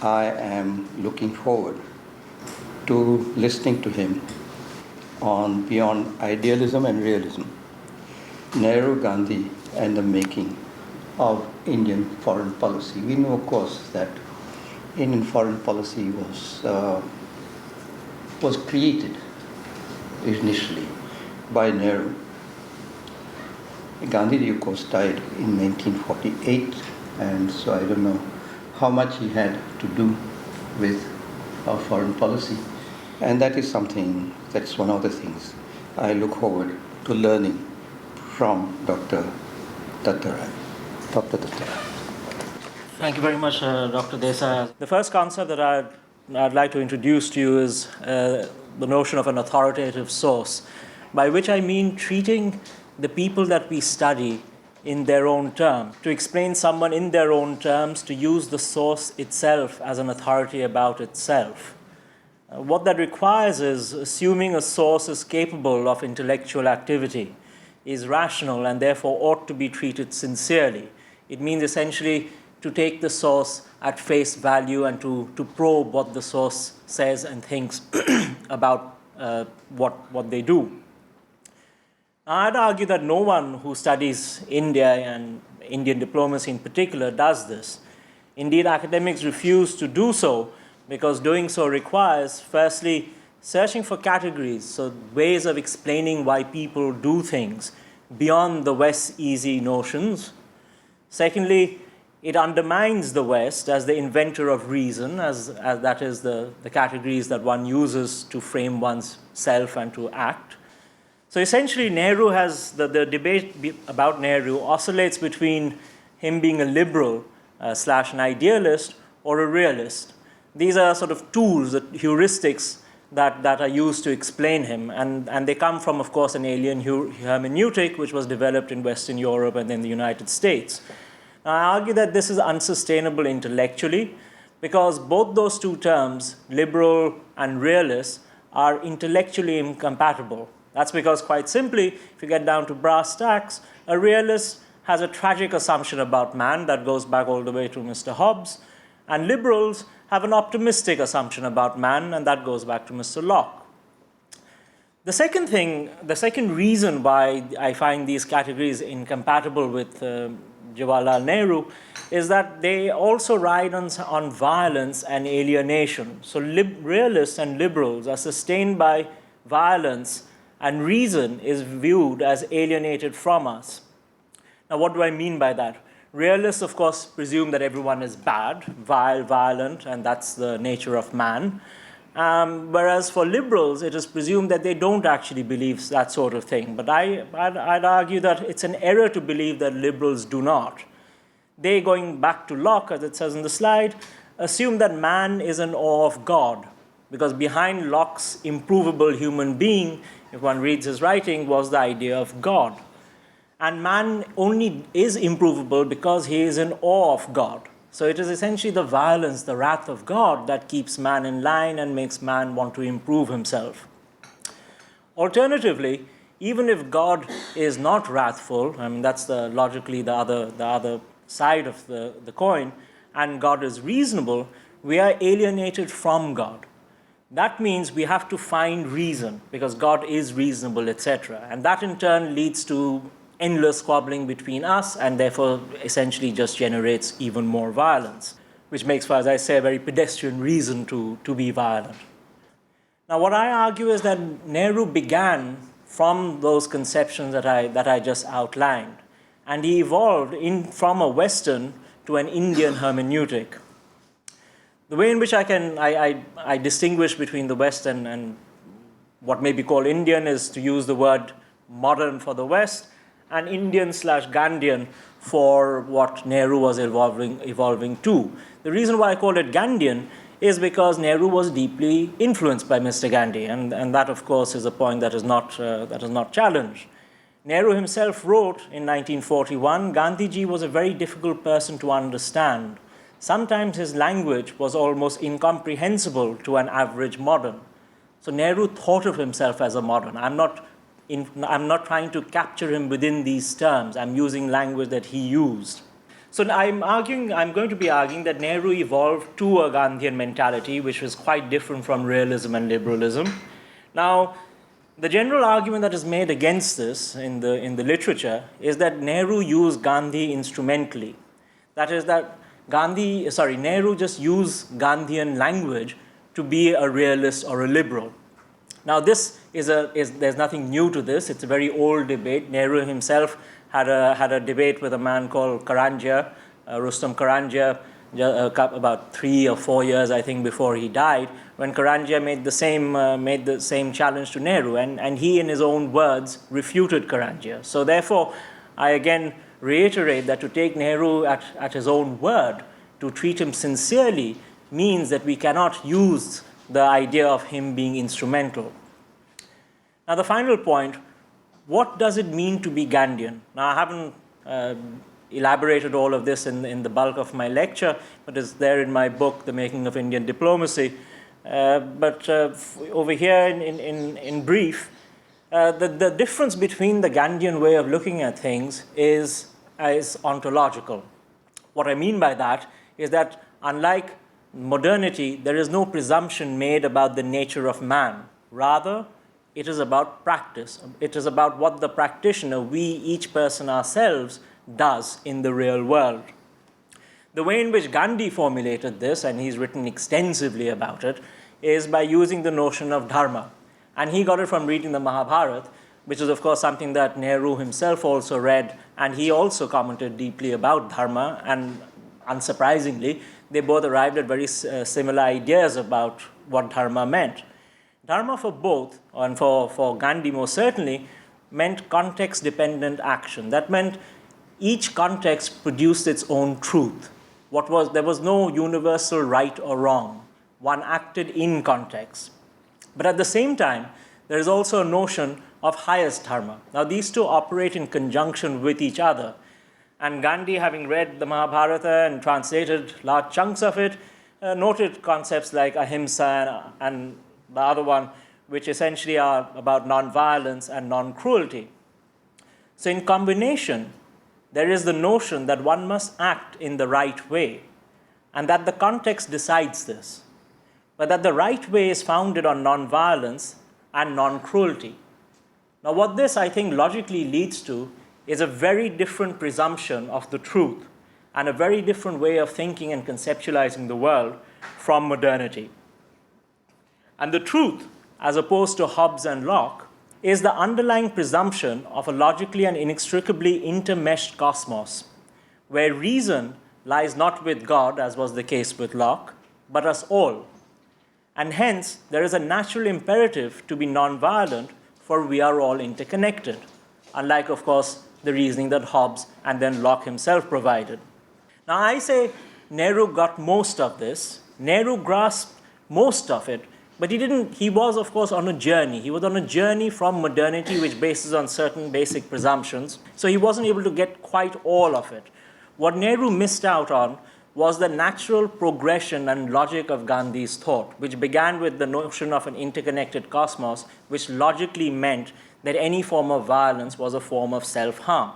I am looking forward to listening to him on Beyond Idealism and Realism, Nehru, Gandhi, and the making of Indian foreign policy. We know, of course, that Indian foreign policy was created initially by Nehru. Gandhi, of course, died in 1948, and so I don't know how much he had to do with our foreign policy. And that is something, that's one of the things I look forward to learning from Dr. Datta Ray. Dr. Datta Ray. Thank you very much, Dr. Desai. The first concept that I'd like to introduce to you is the notion of an authoritative source, by which I mean treating the people that we study in their own terms, to explain someone in their own terms, to use the source itself as an authority about itself. What that requires is assuming a source is capable of intellectual activity, is rational, and therefore ought to be treated sincerely. It means essentially to take the source at face value and to probe what the source says and thinks about what they do. I'd argue that no one who studies India and Indian diplomacy in particular does this. Indeed, academics refuse to do so because doing so requires, firstly, searching for categories, so ways of explaining why people do things beyond the West's easy notions. Secondly, it undermines the West as the inventor of reason, as that is the categories that one uses to frame one's self and to act. So essentially, Nehru has, the debate about Nehru oscillates between him being a liberal slash an idealist or a realist. These are sort of tools, heuristics that are used to explain him, and they come from, of course, an alien hermeneutic which was developed in Western Europe and then the United States. Now, I argue that this is unsustainable intellectually because both those two terms, liberal and realist, are intellectually incompatible. That's because, quite simply, if you get down to brass tacks, a realist has a tragic assumption about man that goes back all the way to Mr. Hobbes, and liberals have an optimistic assumption about man, and that goes back to Mr. Locke. The second reason why I find these categories incompatible with Jawaharlal Nehru is that they also ride on violence and alienation. So realists and liberals are sustained by violence, and reason is viewed as alienated from us. Now, what do I mean by that? Realists, of course, presume that everyone is bad, vile, violent, and that's the nature of man. Whereas for liberals, it is presumed that they don't actually believe that sort of thing. But I'd argue that it's an error to believe that liberals do not. They, going back to Locke, as it says in the slide, assume that man is in awe of God, because behind Locke's improvable human being, if one reads his writing, was the idea of God. And man only is improvable because he is in awe of God. So it is essentially the violence, the wrath of God that keeps man in line and makes man want to improve himself. Alternatively, even if God is not wrathful, I mean, that's logically the other side of the coin, and God is reasonable, we are alienated from God. That means we have to find reason, because God is reasonable, etc. And that in turn leads to endless squabbling between us, and therefore essentially just generates even more violence, which makes for, as I say, a very pedestrian reason to be violent. Now, what I argue is that Nehru began from those conceptions that I just outlined, and he evolved from a Western to an Indian hermeneutic. The way in which I distinguish between the West and what may be called Indian is to use the word modern for the West, and Indian/Gandhian for what Nehru was evolving to. The reason why I call it Gandhian is because Nehru was deeply influenced by Mr. Gandhi, and that, of course, is a point that is not challenged. Nehru himself wrote in 1941, Gandhiji was a very difficult person to understand. Sometimes his language was almost incomprehensible to an average modern. So Nehru thought of himself as a modern. I'm not trying to capture him within these terms. I'm using language that he used. So I'm going to be arguing that Nehru evolved to a Gandhian mentality, which was quite different from realism and liberalism. Now, the general argument that is made against this in the literature is that Nehru used Gandhi instrumentally. That is that Nehru just used Gandhian language to be a realist or a liberal. Now, this there's nothing new to this. It's a very old debate. Nehru himself had a debate with a man called Karanjia, Rustam Karanjia, about 3 or 4 years, I think, before he died, when Karanjia made the same challenge to Nehru, and he, in his own words, refuted Karanjia. So, therefore, I again reiterate that to take Nehru at his own word, to treat him sincerely, means that we cannot use the idea of him being instrumental. Now, the final point, what does it mean to be Gandhian? Now, I haven't elaborated all of this in the bulk of my lecture, but it's there in my book, The Making of Indian Diplomacy. But over here in brief, the difference between the Gandhian way of looking at things is ontological. What I mean by that is that unlike modernity, there is no presumption made about the nature of man. Rather, it is about practice. It is about what the practitioner, we, each person ourselves, does in the real world. The way in which Gandhi formulated this, and he's written extensively about it, is by using the notion of dharma. And he got it from reading the Mahabharata, which is, of course, something that Nehru himself also read, and he also commented deeply about dharma, and unsurprisingly, they both arrived at very similar ideas about what dharma meant. Dharma for both, and for Gandhi most certainly, meant context-dependent action. That meant each context produced its own truth. There was no universal right or wrong. One acted in context. But at the same time, there is also a notion of highest dharma. Now, these two operate in conjunction with each other. And Gandhi, having read the Mahabharata and translated large chunks of it, noted concepts like ahimsa and the other one, which essentially are about non-violence and non-cruelty. So in combination, there is the notion that one must act in the right way, and that the context decides this, but that the right way is founded on non-violence and non-cruelty. Now, what this, I think, logically leads to is a very different presumption of the truth and a very different way of thinking and conceptualizing the world from modernity. And the truth, as opposed to Hobbes and Locke, is the underlying presumption of a logically and inextricably intermeshed cosmos, where reason lies not with God, as was the case with Locke, but us all. And hence, there is a natural imperative to be non-violent, for we are all interconnected, unlike, of course, the reasoning that Hobbes and then Locke himself provided. Now, I say Nehru got most of this. Nehru grasped most of it, but he was, of course, on a journey. He was on a journey from modernity, which bases on certain basic presumptions. So he wasn't able to get quite all of it. What Nehru missed out on was the natural progression and logic of Gandhi's thought, which began with the notion of an interconnected cosmos, which logically meant that any form of violence was a form of self-harm.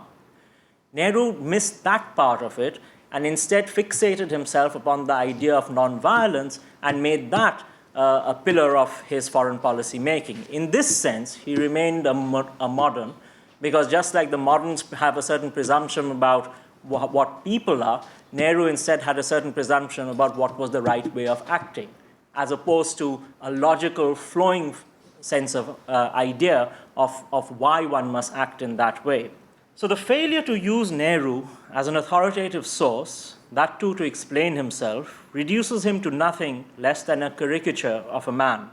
Nehru missed that part of it and instead fixated himself upon the idea of non-violence and made that a pillar of his foreign policy making. In this sense, he remained a modern, because just like the moderns have a certain presumption about what people are, Nehru instead had a certain presumption about what was the right way of acting, as opposed to a logical, flowing sense of idea of why one must act in that way. So the failure to use Nehru as an authoritative source, that too to explain himself, reduces him to nothing less than a caricature of a man.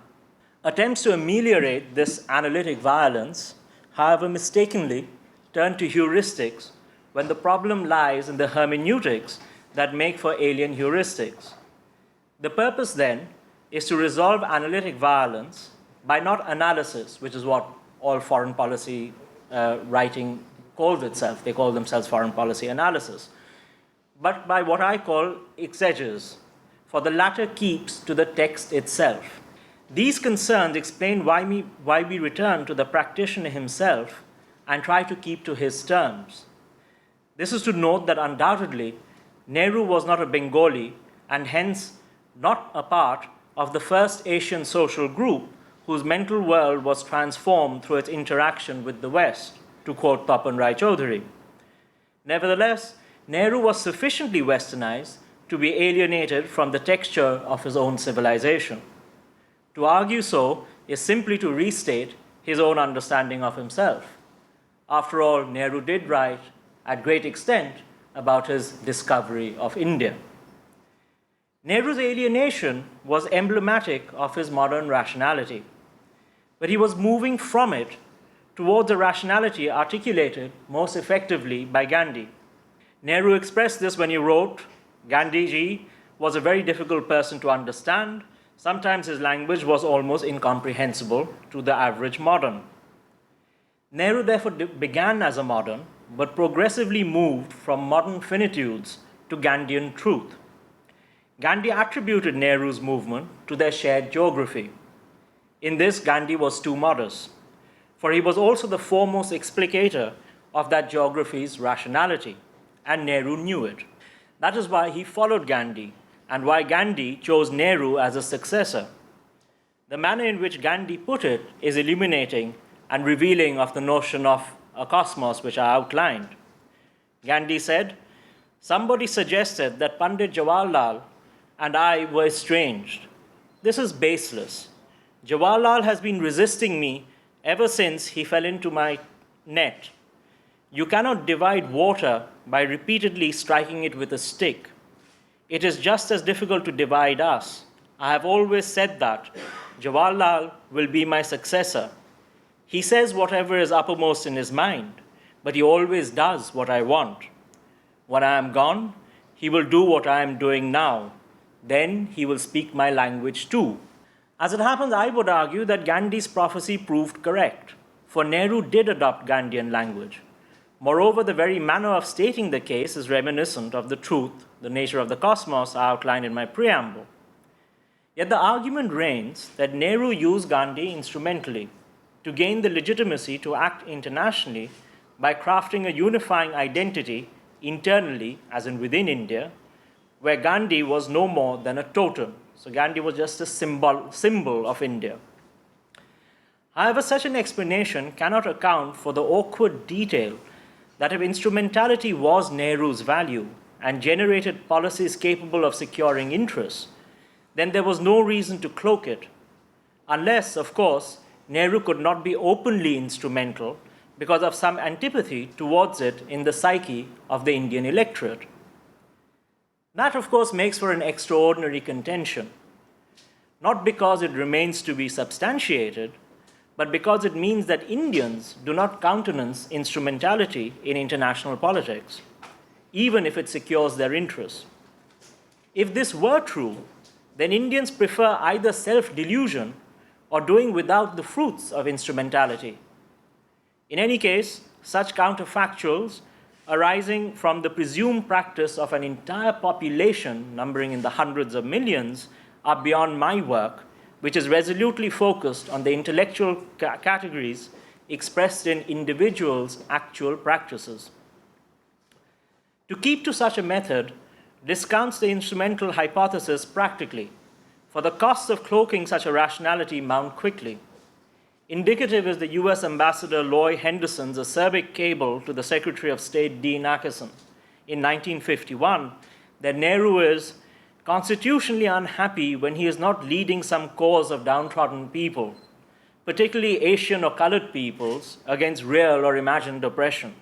Attempts to ameliorate this analytic violence, however mistakenly, turn to heuristics when the problem lies in the hermeneutics that make for alien heuristics. The purpose then is to resolve analytic violence by not analysis, which is what all foreign policy writing calls itself. They call themselves foreign policy analysis. But by what I call exegesis, for the latter keeps to the text itself. These concerns explain why we return to the practitioner himself and try to keep to his terms. This is to note that undoubtedly Nehru was not a Bengali and hence not a part of the first Asian social group whose mental world was transformed through its interaction with the West, to quote Tapan Rai Chaudhuri. Nevertheless, Nehru was sufficiently westernized to be alienated from the texture of his own civilization. To argue so is simply to restate his own understanding of himself. After all, Nehru did write at great extent about his discovery of India. Nehru's alienation was emblematic of his modern rationality, but he was moving from it towards a rationality articulated most effectively by Gandhi. Nehru expressed this when he wrote, "Gandhiji was a very difficult person to understand. Sometimes his language was almost incomprehensible to the average modern." Nehru therefore began as a modern, but progressively moved from modern finitudes to Gandhian truth. Gandhi attributed Nehru's movement to their shared geography. In this, Gandhi was too modest, for he was also the foremost explicator of that geography's rationality, and Nehru knew it. That is why he followed Gandhi, and why Gandhi chose Nehru as a successor. The manner in which Gandhi put it is illuminating and revealing of the notion of a cosmos which I outlined. Gandhi said, "Somebody suggested that Pandit Jawaharlal and I were estranged. This is baseless. Jawaharlal has been resisting me ever since he fell into my net. You cannot divide water by repeatedly striking it with a stick. It is just as difficult to divide us. I have always said that Jawaharlal will be my successor. He says whatever is uppermost in his mind, but he always does what I want. When I am gone, he will do what I am doing now. Then he will speak my language too." As it happens, I would argue that Gandhi's prophecy proved correct, for Nehru did adopt Gandhian language. Moreover, the very manner of stating the case is reminiscent of the truth, the nature of the cosmos I outlined in my preamble. Yet the argument reigns that Nehru used Gandhi instrumentally to gain the legitimacy to act internationally by crafting a unifying identity internally, as in within India, where Gandhi was no more than a totem. So Gandhi was just a symbol of India. However, such an explanation cannot account for the awkward detail that if instrumentality was Nehru's value and generated policies capable of securing interests, then there was no reason to cloak it, unless, of course, Nehru could not be openly instrumental because of some antipathy towards it in the psyche of the Indian electorate. That, of course, makes for an extraordinary contention, not because it remains to be substantiated, but because it means that Indians do not countenance instrumentality in international politics, even if it secures their interests. If this were true, then Indians prefer either self-delusion or doing without the fruits of instrumentality. In any case, such counterfactuals arising from the presumed practice of an entire population numbering in the hundreds of millions are beyond my work, which is resolutely focused on the intellectual categories expressed in individuals' actual practices. To keep to such a method discounts the instrumental hypothesis practically, for the costs of cloaking such a rationality mount quickly. Indicative is the US Ambassador Loy Henderson's acerbic cable to the Secretary of State Dean Acheson in 1951 that Nehru is constitutionally unhappy when he is not leading some cause of downtrodden people, particularly Asian or colored peoples, against real or imagined oppression.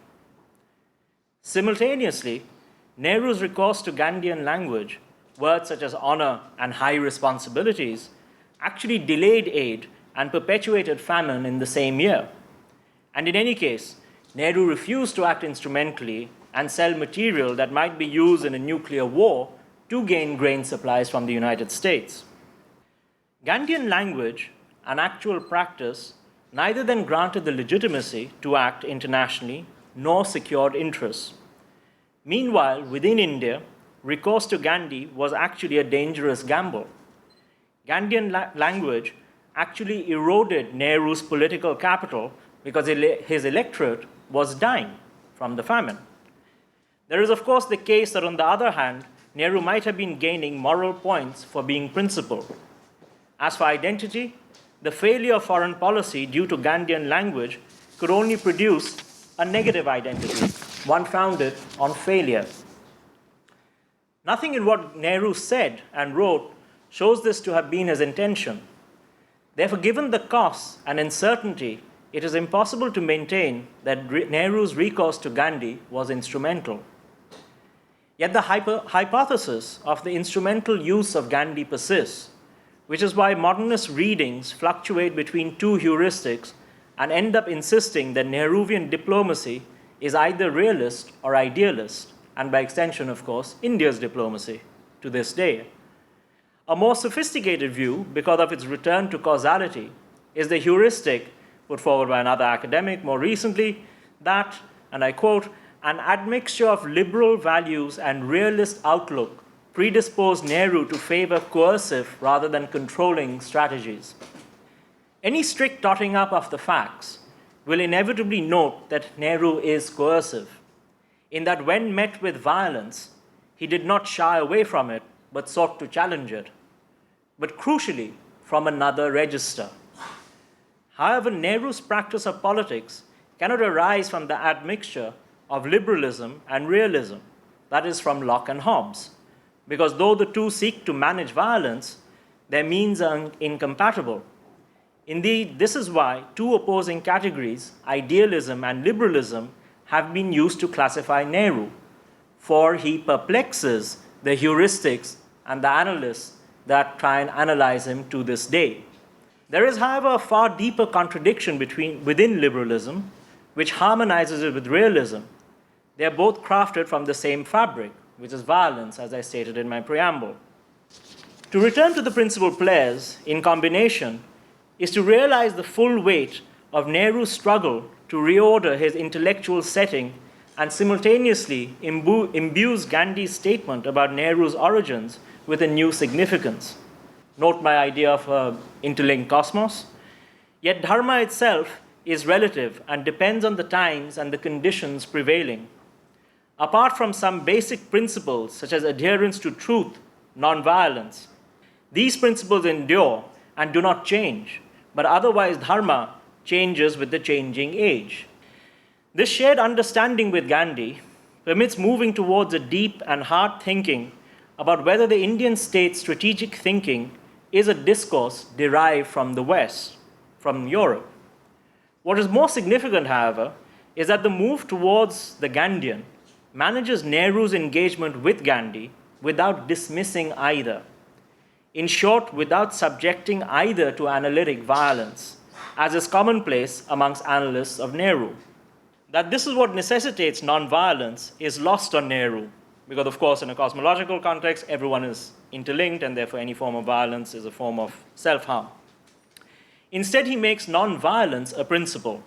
Simultaneously, Nehru's recourse to Gandhian language, words such as honor and high responsibilities, actually delayed aid and perpetuated famine in the same year. And in any case, Nehru refused to act instrumentally and sell material that might be used in a nuclear war to gain grain supplies from the United States. Gandhian language and actual practice neither then granted the legitimacy to act internationally nor secured interests. Meanwhile, within India, recourse to Gandhi was actually a dangerous gamble. Gandhian language actually eroded Nehru's political capital because his electorate was dying from the famine. There is, of course, the case that, on the other hand, Nehru might have been gaining moral points for being principled. As for identity, the failure of foreign policy due to Gandhian language could only produce a negative identity, one founded on failure. Nothing in what Nehru said and wrote shows this to have been his intention. Therefore, given the costs and uncertainty, it is impossible to maintain that Nehru's recourse to Gandhi was instrumental. Yet the hypothesis of the instrumental use of Gandhi persists, which is why modernist readings fluctuate between two heuristics and end up insisting that Nehruvian diplomacy is either realist or idealist, and by extension, of course, India's diplomacy to this day. A more sophisticated view, because of its return to causality, is the heuristic put forward by another academic more recently that, and I quote, an admixture of liberal values and realist outlook predisposed Nehru to favor coercive rather than controlling strategies. Any strict totting up of the facts will inevitably note that Nehru is coercive, in that when met with violence, he did not shy away from it, but sought to challenge it, but crucially, from another register. However, Nehru's practice of politics cannot arise from the admixture of liberalism and realism, that is, from Locke and Hobbes, because though the two seek to manage violence, their means are incompatible. Indeed, this is why two opposing categories, idealism and liberalism, have been used to classify Nehru, for he perplexes the heuristics and the analysts that try and analyze him to this day. There is, however, a far deeper contradiction within liberalism, which harmonizes it with realism. They are both crafted from the same fabric, which is violence, as I stated in my preamble. To return to the principal players in combination is to realize the full weight of Nehru's struggle to reorder his intellectual setting and simultaneously imbues Gandhi's statement about Nehru's origins with a new significance. Note my idea of an interlinked cosmos. Yet dharma itself is relative and depends on the times and the conditions prevailing. Apart from some basic principles such as adherence to truth, non-violence, these principles endure and do not change, but otherwise dharma changes with the changing age. This shared understanding with Gandhi permits moving towards a deep and hard thinking about whether the Indian state's strategic thinking is a discourse derived from the West, from Europe. What is more significant, however, is that the move towards the Gandhian manages Nehru's engagement with Gandhi without dismissing either. In short, without subjecting either to analytic violence, as is commonplace amongst analysts of Nehru. That this is what necessitates non-violence is lost on Nehru, because, of course, in a cosmological context, everyone is interlinked, and therefore any form of violence is a form of self-harm. Instead, he makes non-violence a principle,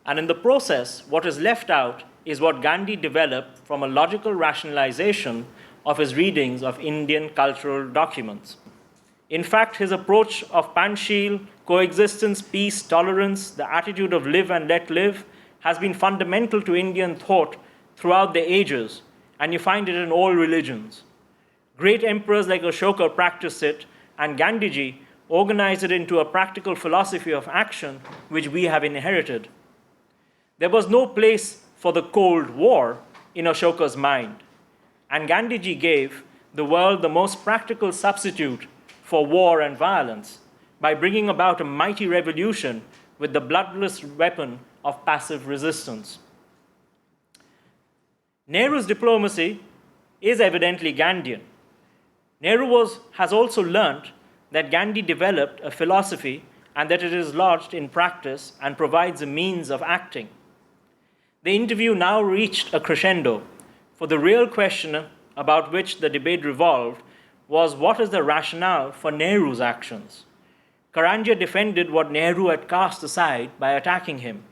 and in the process, what is left out is what Gandhi developed from a logical rationalization of his readings of Indian cultural documents. In fact, his approach of Panchsheel, coexistence, peace, tolerance, the attitude of live and let live, has been fundamental to Indian thought throughout the ages, and you find it in all religions. Great emperors like Ashoka practiced it, and Gandhiji organized it into a practical philosophy of action which we have inherited. There was no place for the Cold War in Ashoka's mind, and Gandhiji gave the world the most practical substitute for war and violence by bringing about a mighty revolution with the bloodless weapon of passive resistance. Nehru's diplomacy is evidently Gandhian. Nehru has also learnt that Gandhi developed a philosophy and that it is lodged in practice and provides a means of acting. The interview now reached a crescendo, for the real question about which the debate revolved was what is the rationale for Nehru's actions. Karanjia defended what Nehru had cast aside by attacking him.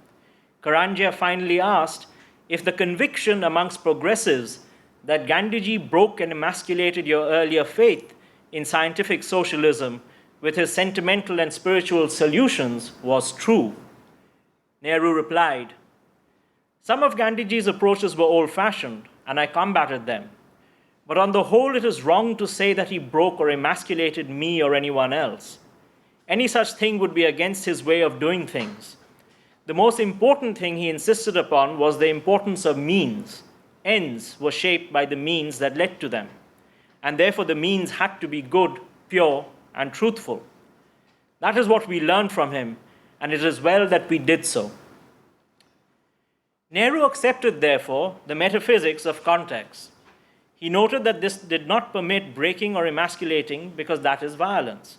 Karanjia finally asked if the conviction amongst progressives that Gandhiji broke and emasculated your earlier faith in scientific socialism with his sentimental and spiritual solutions was true. Nehru replied, "Some of Gandhiji's approaches were old-fashioned, and I combated them. But on the whole, it is wrong to say that he broke or emasculated me or anyone else. Any such thing would be against his way of doing things. The most important thing he insisted upon was the importance of means. Ends were shaped by the means that led to them, and therefore the means had to be good, pure, and truthful. That is what we learned from him, and it is well that we did so. Nehru accepted, therefore, the metaphysics of context. He noted that this did not permit breaking or emasculating because that is violence.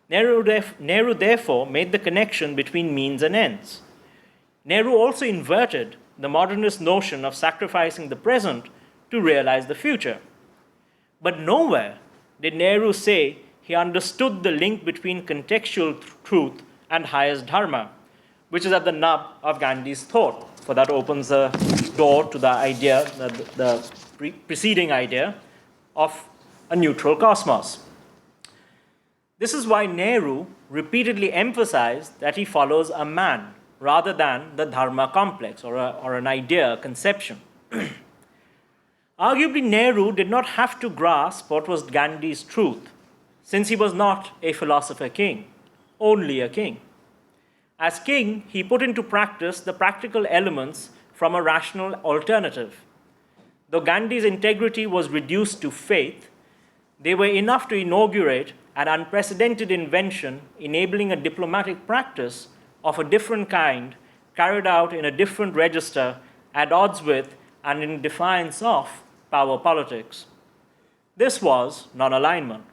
Nehru therefore made the connection between means and ends. Nehru also inverted the modernist notion of sacrificing the present to realize the future. But nowhere did Nehru say he understood the link between contextual truth and highest dharma, which is at the nub of Gandhi's thought, for that opens the door to the idea, the preceding idea of a neutral cosmos. This is why Nehru repeatedly emphasized that he follows a man rather than the dharma complex or an idea, a conception. Arguably, Nehru did not have to grasp what was Gandhi's truth, since he was not a philosopher king, only a king. As king, he put into practice the practical elements from a rational alternative. Though Gandhi's integrity was reduced to faith, they were enough to inaugurate an unprecedented invention enabling a diplomatic practice of a different kind carried out in a different register at odds with and in defiance of power politics. This was non-alignment.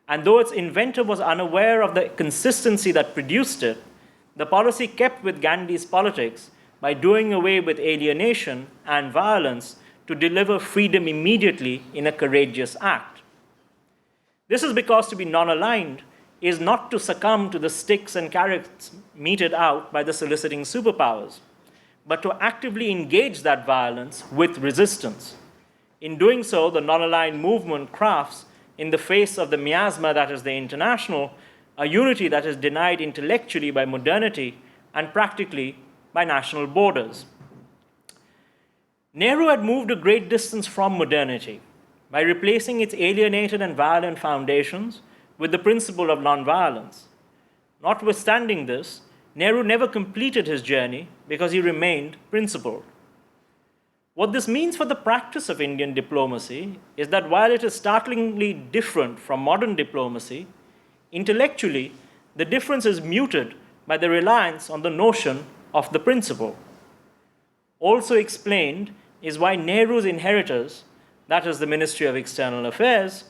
And though its inventor was unaware of the consistency that produced it, the policy kept with Gandhi's politics by doing away with alienation and violence to deliver freedom immediately in a courageous act. This is because to be non-aligned is not to succumb to the sticks and carrots meted out by the soliciting superpowers, but to actively engage that violence with resistance. In doing so, the non-aligned movement crafts, in the face of the miasma that is the international, a unity that is denied intellectually by modernity and practically by national borders. Nehru had moved a great distance from modernity by replacing its alienated and violent foundations with the principle of nonviolence. Notwithstanding this, Nehru never completed his journey because he remained principled. What this means for the practice of Indian diplomacy is that while it is startlingly different from modern diplomacy, intellectually, the difference is muted by the reliance on the notion of the principle. Also explained is why Nehru's inheritors, that is the Ministry of External Affairs,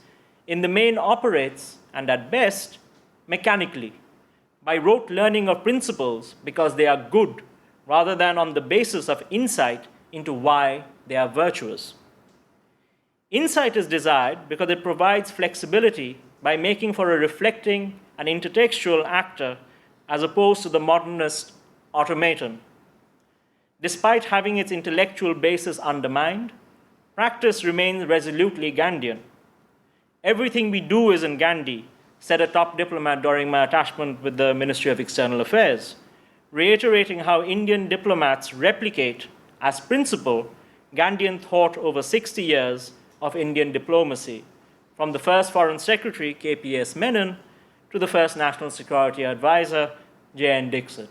in the main operates, and at best, mechanically, by rote learning of principles because they are good, rather than on the basis of insight into why they are virtuous. Insight is desired because it provides flexibility by making for a reflecting and intertextual actor as opposed to the modernist automaton. Despite having its intellectual basis undermined, practice remains resolutely Gandhian. Everything we do is in Gandhi, said a top diplomat during my attachment with the Ministry of External Affairs, reiterating how Indian diplomats replicate, as principle, Gandhian thought over 60 years of Indian diplomacy, from the first Foreign Secretary, KPS Menon, to the first National Security Advisor, J.N. Dixit.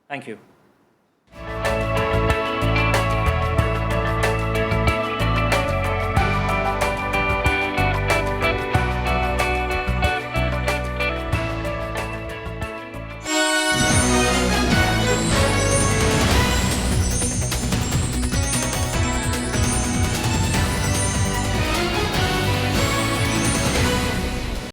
Thank you.